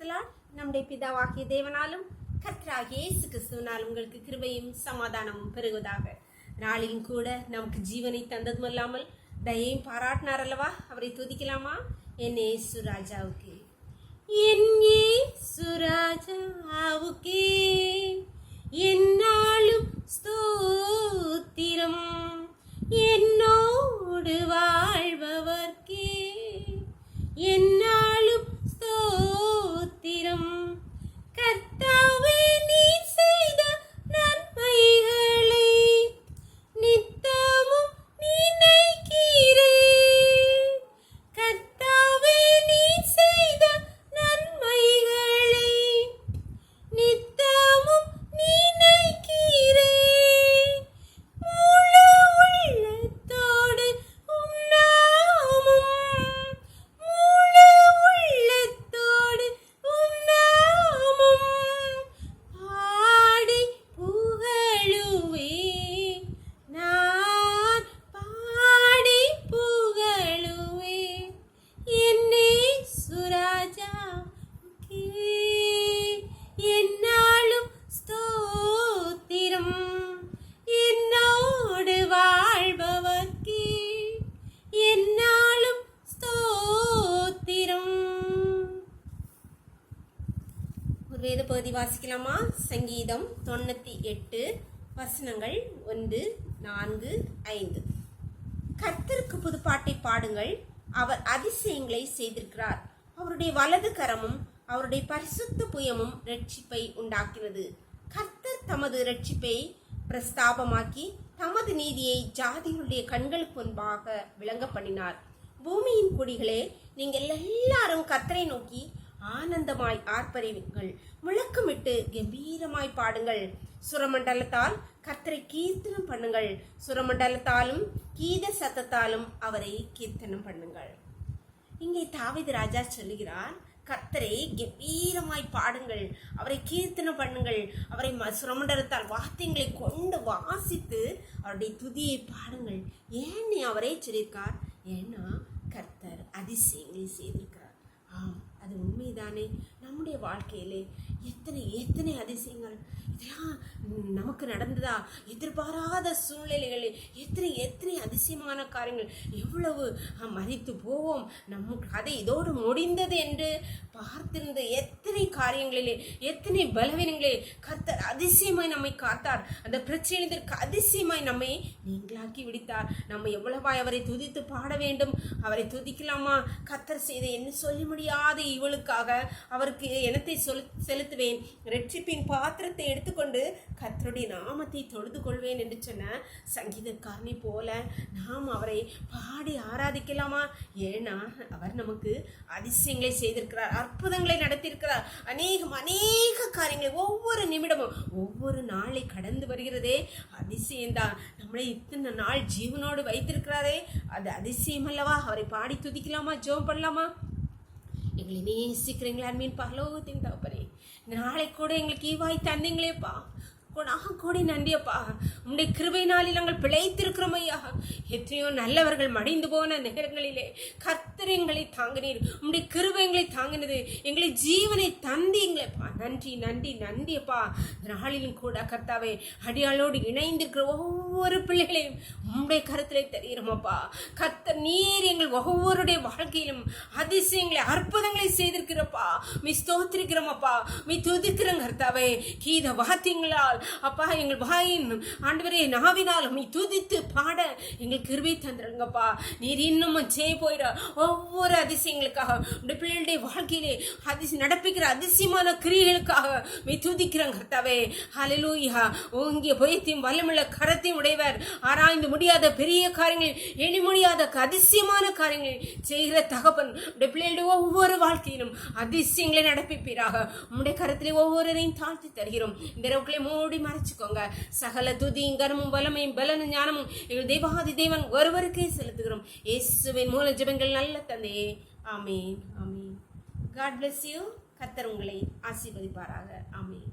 பிரைசலால் நம்முடைய பிதாவாகிய தேவனாலும் கர்த்தராகிய இயேசு கிறிஸ்துவினாலும் உங்களுக்கு கிருபையும் சமாதானமும் பெருகுவதாக. நாளிலும் கூட நமக்கு ஜீவனை தந்ததும் இல்லாமல் தயையும் பாராட்டினார் அல்லவா? அவரை துதிக்கலாமா? என் இயேசு ராஜாவுக்கு, என் இயேசு ராஜாவுக்கு என்னாலும் ஸ்தோத்திரம், என்னோடு வாழ்பவர்க்கே என்னாலும் ஸ்தோத்திரம். கர்த்தாவே, நீ செய்த நன்மைகளை நித்தமும் நினைக்கிறே. கர்த்தாவே, நீ செய்த நன்மைகளை நித்தமும் நினைக்கிறே. முழு உள்ளத்தோடு உம் நாமம், முழு உள்ளத்தோடு உம் நாமம் பாடி புகழுவே. நான் பாடி புகழுவே என் இயேசு ராஜாவுக்கே என்னாலும் ஸ்தோத்திரம், என்னோடு வாழ்பவர்க்கே என்னாலும் ஸ்தோத்திரம். ஒரு வேத பகுதி வாசிக்கலாமா? சங்கீதம் 98 வசனங்கள் 1, 4, 5. கர்த்தருக்கு புதுப்பாட்டை பாடுங்கள், அவர் அதிசயங்களை செய்திருக்கிறார். அவருடைய வலது கரமும் அவருடைய பரிசுத்த புயமும் இரட்சிப்பை உண்டாக்கினது. கர்த்தர் தமது இரட்சிப்பை பிரஸ்தாபமாக்கி தமது நீதியை ஜாதிகளுடைய கண்களுக்கு முன்பாக விளங்க பண்ணினார். பூமியின் குடிகளே, நீங்கள் எல்லாரும் கர்த்தரை நோக்கி ஆனந்தமாய் ஆர்ப்பரிவுங்கள், முழக்கமிட்டு கம்பீரமாய் பாடுங்கள். சுரமண்டலத்தால் கர்த்தரை கீர்த்தனம் பண்ணுங்கள், சுரமண்டலத்தாலும் கீத சத்தத்தாலும் அவரை கீர்த்தனம் பண்ணுங்கள். இங்கே தாவீது ராஜா சொல்லுகிறார், கர்த்தரை கம்பீரமாய் பாடுங்கள், அவரை கீர்த்தனம் பண்ணுங்கள், அவரை சுரமண்டலத்தால் வாத்தியங்களை கொண்டு வாசித்து அவருடைய துதியை பாடுங்கள். ஏன்னு அவரே சொல்லியிருக்கார்? ஏன்னா கர்த்தர் அதிசயங்களை செய்திருக்கிறார். அது உண்மைதானே? நம்முடைய வாழ்க்கையிலே எத்தனை எத்தனை அதிசயங்கள் இதெல்லாம் நமக்கு நடந்ததா? எதிர்பாராத சூழ்நிலைகளில் எத்தனை எத்தனை அதிசயமான காரியங்கள். எவ்வளவு மதித்து போவோம், நம்ம கதை இதோடு முடிந்தது என்று பார்த்திருந்த எத்தனை காரியங்களிலே எத்தனை பலவீனங்களே கர்த்தர் அதிசயமாய் நம்மை காத்தார். அந்த பிரச்சனைக்கு அதிசயமாய் நம்மை நீங்களாக்கி விடுத்தார். நம்ம எவ்வளவாய் அவரை துதித்து பாட வேண்டும். அவரை துதிக்கலாமா? கர்த்தர் செய்த என்ன சொல்லி முடியாத இவளுக்காக அவருக்கு எனத்தை செலுத்துவேன், இரட்சிப்பின் பாத்திரத்தை எடுத்துக்கொண்டு கர்த்தருடைய நாமத்தை தொழுது கொள்வேன் என்று சொன்ன சங்கீதக்காரனை போல நாம் அவரை பாடி ஆராதிக்கலாமா? ஏன்னா அவர் நமக்கு அதிசயங்களை செய்திருக்கிறார், அற்புதங்களை நடத்தியிருக்கிறார். அநேக காரியங்களை ஒவ்வொரு நிமிடமும் ஒவ்வொரு நாளை கடந்து வருகிறதே அதிசயம்தான். நம்மளை இத்தனை நாள் ஜீவனோடு வைத்திருக்கிறாரே, அது அதிசயம் அல்லவா? அவரை பாடி துதிக்கலாமா? ஜெபம் பண்ணலாமா? எங்களை நேசிக்கிறீங்களா அன்பின் பரலோகத்தின் தகப்பனே, நாளை கூட எங்களுக்கு ஈவாய் தந்தீங்களேப்பா, கோடி நன்றியப்பா. உம்முடைய கிருபையினாலே நாங்கள் பிழைத்திருக்கிறோம் ஐயா. எத்தனையோ நல்லவர்கள் மடிந்து போன நேரங்களிலே கர்த்தர் எங்களை தாங்கினீர். உம்முடைய கிருபை எங்களை தாங்கினது, எங்களை ஜீவனை தந்தீங்களேப்பா. நன்றி நன்றி நன்றியப்பா. நாளிலும் கூட கர்த்தாவே, அடியாளோடு இணைந்திருக்கிற ஒவ்வொரு பிள்ளைகளையும் உம்முடைய கருத்திலே தெரிகிறோமப்பா. கர்த்தர் நீர் எங்கள் ஒவ்வொருடைய வாழ்க்கையிலும் அதிசயங்களை அற்புதங்களை செய்திருக்கிறப்பா. மீ ஸ்தோத்திரிக்கிறோமப்பா, மீ துதிக்கிறோம் கர்த்தாவே. கீத வாத்தியங்களால் அப்பா எங்கள் வாயின் ஆண்டவரே நாவினாலும் நீ துதித்து பாட எங்கள் கிருபை தந்துருங்கப்பா. நீர் இன்னும் செய்ய போயிட ஒவ்வொரு அதிசயங்களுக்காக உடைய பிள்ளைகளுடைய வாழ்க்கையிலே நடப்பிக்கிற அதிசயமான கிரியைகளுக்காக நீ துதிக்கிறோம் கர்த்தாவே. ஹல்லேலூயா. ஓங்கிய பயத்தையும் வல்லமுள்ள கரத்தையும் உடையவர், ஆராய்ந்து முடியாத பெரிய காரியங்கள், எண்ணி முடியாத அதிசயமான காரியங்கள் செய்கிற தகப்பன் உடைய பிள்ளைகளுடைய ஒவ்வொரு வாழ்க்கையிலும் அதிசயங்களை நடப்பிப்பீராக. உம்முடைய கரத்திலே ஒவ்வொருவரையும் தாழ்த்தி தருகிறோம். இந்த இரவுகளை மூடி மறைச்சுக்கோங்க. சகல துதியும் கனமும் வல்லமையும் பலனும் ஞானமும் எங்கள் தேவாதி தேவன் ஒருவருக்கே செலுத்துகிறோம். இயேசுவின் மூல ஜெபங்கள் நல்ல தந்தையே. ஆமென் ஆமென். God bless you. கர்த்தர் உங்களை ஆசீர்வதிப்பாராக. ஆமென்.